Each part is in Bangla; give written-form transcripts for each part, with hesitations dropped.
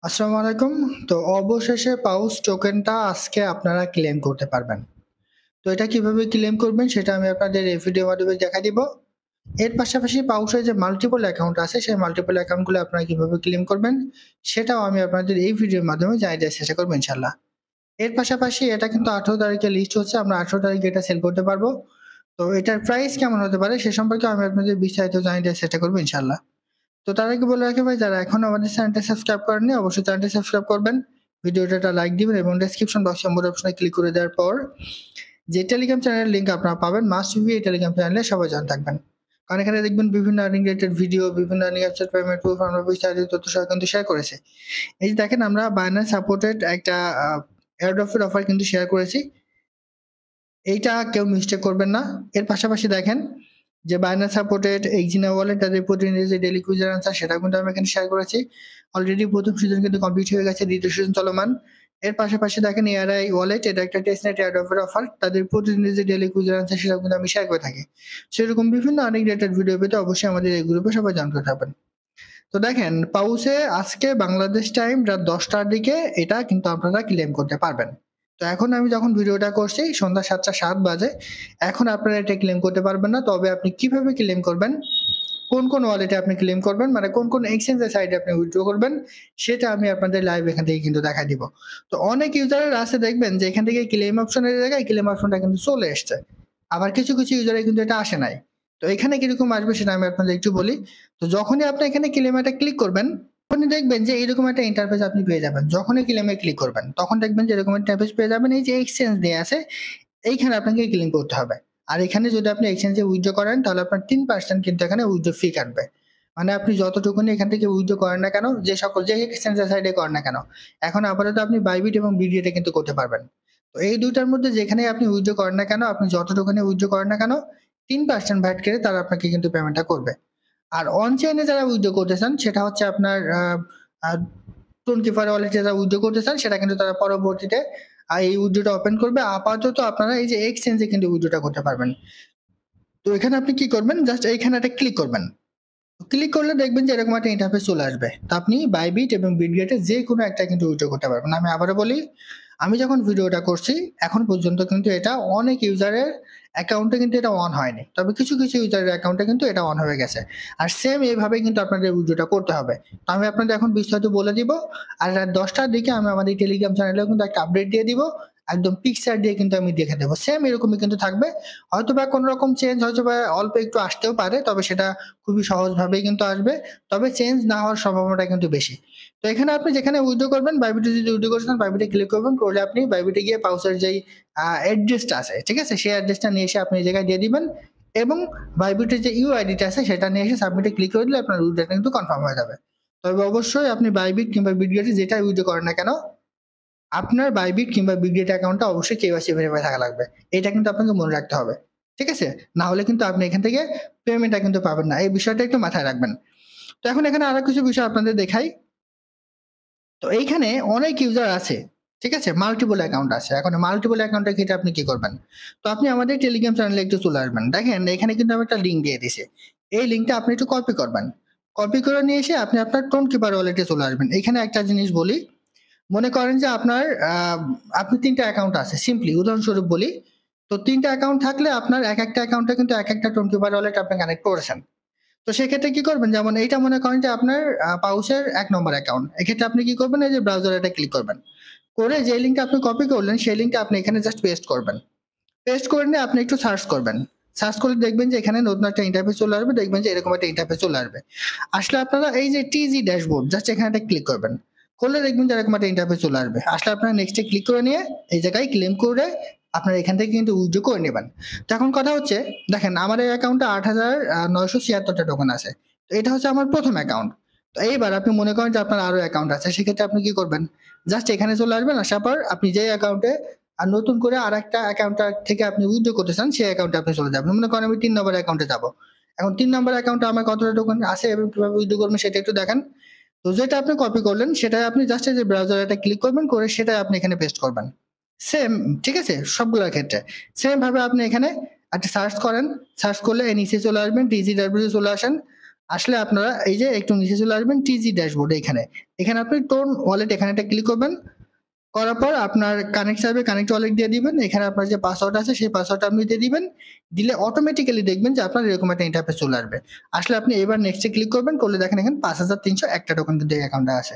আসসালামু আলাইকুম। তো অবশেষে পাউস টোকেনটা আজকে আপনারা ক্লেম করতে পারবেন। তো এটা কিভাবে ক্লেম করবেন সেটা আমি আপনাদের এই ভিডিওর মাধ্যমে দেখাই দিব। এর পাশাপাশি পাউসের যে মাল্টিপল অ্যাকাউন্ট আছে সেই মাল্টিপল অ্যাকাউন্টগুলো আপনারা কিভাবে ক্লেম করবেন সেটাও আমি আপনাদের এই ভিডিওর মাধ্যমে জানিয়ে দেওয়ার চেষ্টা করব ইনশাআল্লাহ। এর পাশাপাশি এটা কিন্তু 18 তারিখে লিস্ট হচ্ছে। আমরা 18 তারিখে এটা সেল করতে পারবো। তো এটার প্রাইস কেমন হতে পারে সে সম্পর্কে আমি আপনাদের বিস্তারিত জানিয়ে দেওয়ার চেষ্টা করব ইনশাআল্লাহ। তো তার আগে বলে রাখি ভাই, যারা এখনো আমাদের চ্যানেলটা সাবস্ক্রাইব করেননি অবশ্যই চ্যানেলটি সাবস্ক্রাইব করবেন, ভিডিওটা একটা লাইক দিবেন এবং ডেসক্রিপশন বক্সে মোর অপশনে ক্লিক করে দেওয়ার পর যে টেলিগ্রাম চ্যানেলের লিঙ্ক আপনারা পাবেন মাস্ট বি এই টেলিগ্রাম চ্যানেলে সবাই জয়েন থাকবেন। কারণ এখানে দেখবেন বিভিন্ন আর্নিং রিলেটেড ভিডিও, বিভিন্ন আর্নিং অ্যাপসের পেমেন্ট প্রুফ আমরা বিস্তারিত তথ্য সহ কিন্তু শেয়ার করেছি। এই যে দেখেন, আমরা বাইন্যান্স সাপোর্টেড একটা এয়ারড্রপের অফার কিন্তু শেয়ার করেছি। এইটা কেউ মিস্টেক করবেন না। এর পাশাপাশি দেখেন যে বাইন্যান্স সাপোর্টেড এক্সিনা ওয়ালেট তাদের প্রতিদিনের যে ডেইলি কুইজের আনসার সেটা কিন্তু আমি এখানে শেয়ার করেছি। অলরেডি প্রথম সিজন কিন্তু কমপ্লিট হয়ে গেছে, দ্বিতীয় সিজন চলমান। এর পাশাপাশি দেখেন এআরআই ওয়ালেট, এটা একটা টেস্টনেট এয়ারড্রপের অফার, তাদের প্রতিদিনের যে ডেইলি কুইজের আনসার সেটা কিন্তু আমি শেয়ার করে থাকি। সেরকম বিভিন্ন আর্নিং রিলেটেড ভিডিও পেতে অবশ্যই আমাদের এই গ্রুপে সবাই জয়েন করে থাকবেন। তো দেখেন, পাউসে আজকে বাংলাদেশ টাইম রাত 10টার দিকে এটা কিন্তু আপনারা ক্লেম করতে পারবেন। তো এখন আমি যখন ভিডিওটা করছি সন্ধ্যা 7টা 7 বাজে, এখন আপনারা এটা ক্লেম করতে পারবেন না। তবে আপনি কিভাবে ক্লেম করবেন, কোন কোন ওয়ালেটে আপনি ক্লেম করবেন, মানে কোন কোন এক্সচেঞ্জের সাইডে আপনি উইথড্র করবেন, সেটা আমি আপনাদের লাইভ এখান থেকে কিন্তু দেখাই দিব। তো অনেক ইউজারের আছে দেখবেন যে এখান থেকে ক্লেম অপশনের জায়গায় ক্লেম অপশনটা কিন্তু চলে এসছে, আবার কিছু কিছু ইউজারে কিন্তু এটা আসে নাই। তো এখানে কিরকম আসবে সেটা আমি আপনাদের একটু বলি। তো যখনই আপনি এখানে ক্লেম এটা ক্লিক করবেন তখনই দেখবেন যে এরকম একটা ইন্টারফেস আপনি পেয়ে যাবেন। যখনই ক্লেমে ক্লিক করবেন তখন দেখবেন যে এরকম ইন্টারফেস পেয়ে যাবেন। এই যে এক্সচেঞ্জ দেয়া আছে এইখানে আপনাকে ক্লেম করতে হবে। আর এখানে যদি আপনি এক্সচেঞ্জে উইথড্র করেন তাহলে আপনার 3% কিন্তু এখানে উইথড্র ফি কাটবে। মানে আপনি যতটুকুনি এখান থেকে উইথড্র করেন না কেন, যে এক্সচেঞ্জের সাইডে করেন না কেন, এখন আপাতত আপনি বাইবিট এবং বিডিএতে কিন্তু করতে পারবেন। তো এই দুইটার মধ্যে যেখানে আপনি উইথড্র করেন না কেন, আপনি যতটুকুনি উইথড্র করেন না কেন, 3% ভ্যাট কেটে তারা আপনাকে কিন্তু পেমেন্টটা করবে। আর অন চেইনে যারা উইথড্র করতে চান সেটা হচ্ছে আপনার টোন কিপার ওয়ালেটে যারা উইথড্র করতে চান সেটা কিন্তু তারা পরবর্তীতে এই উইথড্রটা ওপেন করবে। আপাতত আপনারা এই যে এক্সচেঞ্জে কিন্তু উইথড্রটা করতে পারবেন। তো এখানে আপনি কি করবেন, জাস্ট এইখানে একটা ক্লিক করবেন। ক্লিক করলে দেখবেন যে এরকম একটা ইন্টারফেস চলে আসবে। তো আপনি বাইবিট এবং বিটগেটে যে কোনো একটা কিন্তু উইথড্র করতে পারবেন। আমি আবারও বলি, আমি যখন ভিডিওটা করছি এখন পর্যন্ত কিন্তু এটা অনেক ইউজারের অ্যাকাউন্টে কিন্তু এটা অন হয়নি, তবে কিছু কিছু ইউজারের অ্যাকাউন্টে কিন্তু এটা অন হয়ে গেছে। আর সেম এইভাবে কিন্তু আপনাদের উইথড্রটা করতে হবে। তো আমি আপনাদের এখন বিস্তারিত বলে দিব। আর রাত 10টার দিকে আমি আমাদের টেলিগ্রাম চ্যানেলেও কিন্তু একটা আপডেট দিয়ে দিব, একদম পিকচার দিয়ে কিন্তু আমি দেখে দেবো। সেম এরকমই কিন্তু থাকবে। হয়তো বা কোনো রকম চেঞ্জ, হয়তো বা অল্প একটু আসতেও পারে, তবে সেটা খুবই সহজভাবেই কিন্তু আসবে। তবে চেঞ্জ না হওয়ার সম্ভাবনাটা কিন্তু বেশি। তো এখানে আপনি যেখানে উইথড্র করবেন, বাইবিটে যদি উইথড্র করছেন বাইবিটে ক্লিক করবেন, করলে আপনি বাইবিটে গিয়ে পাউসের যেই অ্যাড্রেসটা আছে, ঠিক আছে, সেই অ্যাড্রেসটা নিয়ে এসে আপনি এই জায়গায় দিয়ে দিবেন এবং বাইবিটের যে ইউআইডিটা আছে সেটা নিয়ে এসে সাবমিটে ক্লিক করে দিলে আপনার উইথড্রটা কিন্তু কনফার্ম হয়ে যাবে। তবে অবশ্যই আপনি বাইবিট কিংবা বিটগেটে যেটা উইথড্র করেন না কেন, আপনার বাইবিট কিংবা বিগডেট অ্যাকাউন্টটা অবশ্যই কেওয়াইসি ভেরিফাই থাকা লাগবে। এটা কিন্তু আপনাকে মনে রাখতে হবে। ঠিক আছে? না হলে কিন্তু আপনি এখান থেকে পেমেন্টটা কিন্তু পাবেন না। এই বিষয়টা একটু মাথায় রাখবেন। তো এখন এখানে আরো কিছু বিষয় আপনাদের দেখাই। তো এইখানে অনেক ইউজার আছে, ঠিক আছে, মাল্টিপল অ্যাকাউন্ট আছে। এখন মাল্টিপল অ্যাকাউন্টের ক্ষেত্রে আপনি কি করবেন? তো আপনি আমাদের টেলিগ্রাম চ্যানেলে একটু চলে আসবেন। দেখেন এখানে কিন্তু আমি একটা লিঙ্ক দিয়ে দিছি। এই লিঙ্কটা আপনি একটু কপি করবেন। কপি করে নিয়ে এসে আপনি আপনার টোন কিপার ওয়ালেটে চলে আসবেন। এখানে একটা জিনিস বলি, মনে করেন যে আপনার আপনি ৩টা অ্যাকাউন্ট আছে। সিম্পলি উদাহরণস্বরূপ বলি, তো ৩টা অ্যাকাউন্ট থাকলে আপনার একটা অ্যাকাউন্টে কিন্তু একটা টোন কিপার ওয়ালেট আপনি কানেক্ট করেছেন। তো সেক্ষেত্রে কি করবেন, যেমন এইটা মনে করেন যে আপনার পাউসের ১ নম্বর অ্যাকাউন্ট। এক্ষেত্রে আপনি কি করবেন, এই যে ব্রাউজারে এটা ক্লিক করবেন। করে যে লিঙ্কটা আপনি কপি করলেন সেই লিঙ্কটা আপনি এখানে জাস্ট পেস্ট করবেন। পেস্ট করে নিয়ে আপনি একটু সার্চ করবেন। সার্চ করলে দেখবেন যে এখানে নতুন একটা ইন্টারফেস চলে আসবে। দেখবেন যে এরকম একটা ইন্টারফেস চলে আসবে। আসলে আপনারা এই যে টিজি ড্যাশবোর্ড, জাস্ট এখানে একটা ক্লিক করবেন। করলে দেখবেন যে এরকম একটা ইন্টারফেস চলে আসবে। আসলে আপনারা নেক্সটে ক্লিক করে নিয়ে এই জায়গায় ক্লেম করে আপনারা এখান থেকে কিন্তু উইথড্র করে নেবেন। তো এখন কথা হচ্ছে, দেখেন আমার এই অ্যাকাউন্টে ৮,৯৭৬টা টোকেন আছে। তো এটা হচ্ছে আমার প্রথম অ্যাকাউন্ট। তো এইবার আপনি মনে করেন যে আপনার আরো অ্যাকাউন্ট আছে, সেক্ষেত্রে আপনি কি করবেন, জাস্ট এখানে চলে আসবেন। আসার পর আপনি যে অ্যাকাউন্টে আর নতুন করে আরেকটা অ্যাকাউন্ট থেকে আপনি উইথড্র করতে চান সেই অ্যাকাউন্টে আপনি চলে যাবেন। মনে করেন আমি ৩ নম্বর অ্যাকাউন্টে যাব। এখন ৩ নম্বর অ্যাকাউন্টে আমার কতটা টোকেন আছে এবং কিভাবে উইথড্র করবেন সেটা একটু দেখেন। তো যেটা আপনি কপি করলেন সেটাই আপনি জাস্ট এই যে ব্রাউজারে এটা ক্লিক করবেন, করে সেটাই আপনি এখানে পেস্ট করবেন। সেম, ঠিক আছে? সবগুলোর ক্ষেত্রে সেম ভাবে আপনি এখানে একটা সার্চ করেন। সার্চ করলে নিচে চলে আসবেন, ডিজিডাব্লিউ চলে আসেন। আসলে আপনারা এই যে একটু নিচে চলে আসবেন টিজি ড্যাশবোর্ড, এখানে আপনি টোন ওয়ালেট এখানে একটা ক্লিক করবেন। করার পর আপনার কানেক্ট চাইবে, কানেক্ট ওয়ালেট দিয়ে দিবেন। এখানে আপনার যে পাসওয়ার্ড আছে সেই পাসওয়ার্ডটা আপনি দিয়ে দিবেন। দিলে অটোমেটিক্যালি দেখবেন যে আপনার এরকম একটা ইন্টারফেস চলে আসবে। আসলে আপনি এবার নেক্সটে ক্লিক করবেন, করলে দেখেন এখানে 5,301 টা টোকেন কিন্তু এই অ্যাকাউন্টে আছে।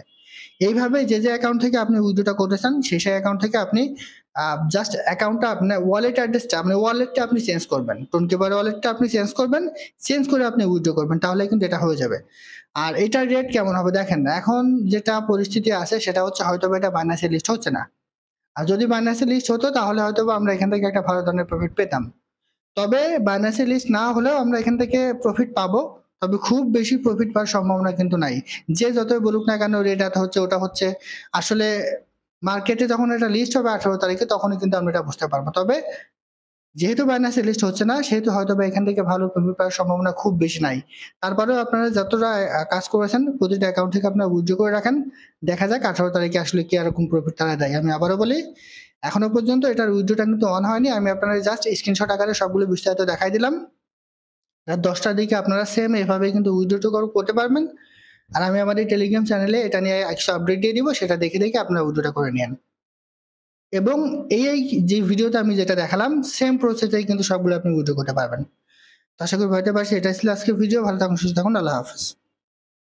এইভাবে যে অ্যাকাউন্ট থেকে আপনি উইথড্রটা করতে চান সেই অ্যাকাউন্ট থেকে আপনি জাস্ট অ্যাকাউন্টটা আপনার ওয়ালেট অ্যাড্রেসটা আপনি ওয়ালেটটা আপনি চেঞ্জ করবেন, টোনকিপার ওয়ালেটটা আপনি চেঞ্জ করবেন, চেঞ্জ করে আপনি উইথড্র করবেন, তাহলে কিন্তু এটা হয়ে যাবে। আর এটার রেট কেমন হবে দেখেন, এখন যেটা পরিস্থিতি আছে সেটা হচ্ছে হয়তো এটা বাইন্যান্সে লিস্ট হচ্ছে না। আর যদি বাইন্যান্সে লিস্ট হতো তাহলে হয়তো আমরা এখান থেকে একটা ভালো ধরনের প্রফিট পেতাম। তবে বাইন্যান্সে লিস্ট না হলেও আমরা এখান থেকে প্রফিট পাবো, তবে খুব বেশি প্রফিট পাওয়ার সম্ভাবনা কিন্তু নাই। যে যতই বলুক না কেন রেট এত হচ্ছে ওটা হচ্ছে, আসলে মার্কেটে যখন এটা লিস্ট হবে 18 তারিখে তখনই কিন্তু আমরা এটা বুঝতে পারবো। তবে যেহেতু বাইন্যান্সে লিস্ট হচ্ছে না সেহেতু হয়তো এখান থেকে ভালো প্রফিট পাওয়ার সম্ভাবনা খুব বেশি নাই। তারপরেও আপনারা যতটা কাজ করেছেন প্রতিটা অ্যাকাউন্ট থেকে আপনারা উইথড্র করে রাখেন। দেখা যাক 18 তারিখে আসলে কি এরকম প্রফিট তারা দেয়। আমি আবারও বলি, এখনো পর্যন্ত এটার উইথড্রটা কিন্তু অন হয়নি। আমি আপনারা জাস্ট স্ক্রিনশট আকারে সবগুলো বিস্তারিত দেখাই দিলাম। রাত 10টার দিকে আপনারা সেম এভাবে কিন্তু উইথড্র করতে পারবেন। আর আমি আমার এই টেলিগ্রাম চ্যানেলে এটা নিয়ে একশো আপডেট দিয়ে দিব, সেটা দেখে দেখে আপনারা উইথড্রটা করে নেন। এবং এই যে ভিডিওতে আমি যেটা দেখালাম সেম প্রসেসেই কিন্তু সবগুলো আপনি উইথড্র করতে পারবেন। তো আশা করি বুঝতে পারছি। এটা ছিল আজকে ভিডিও। ভালো থাকুন, সুস্থ থাকুন, আল্লাহ হাফেজ।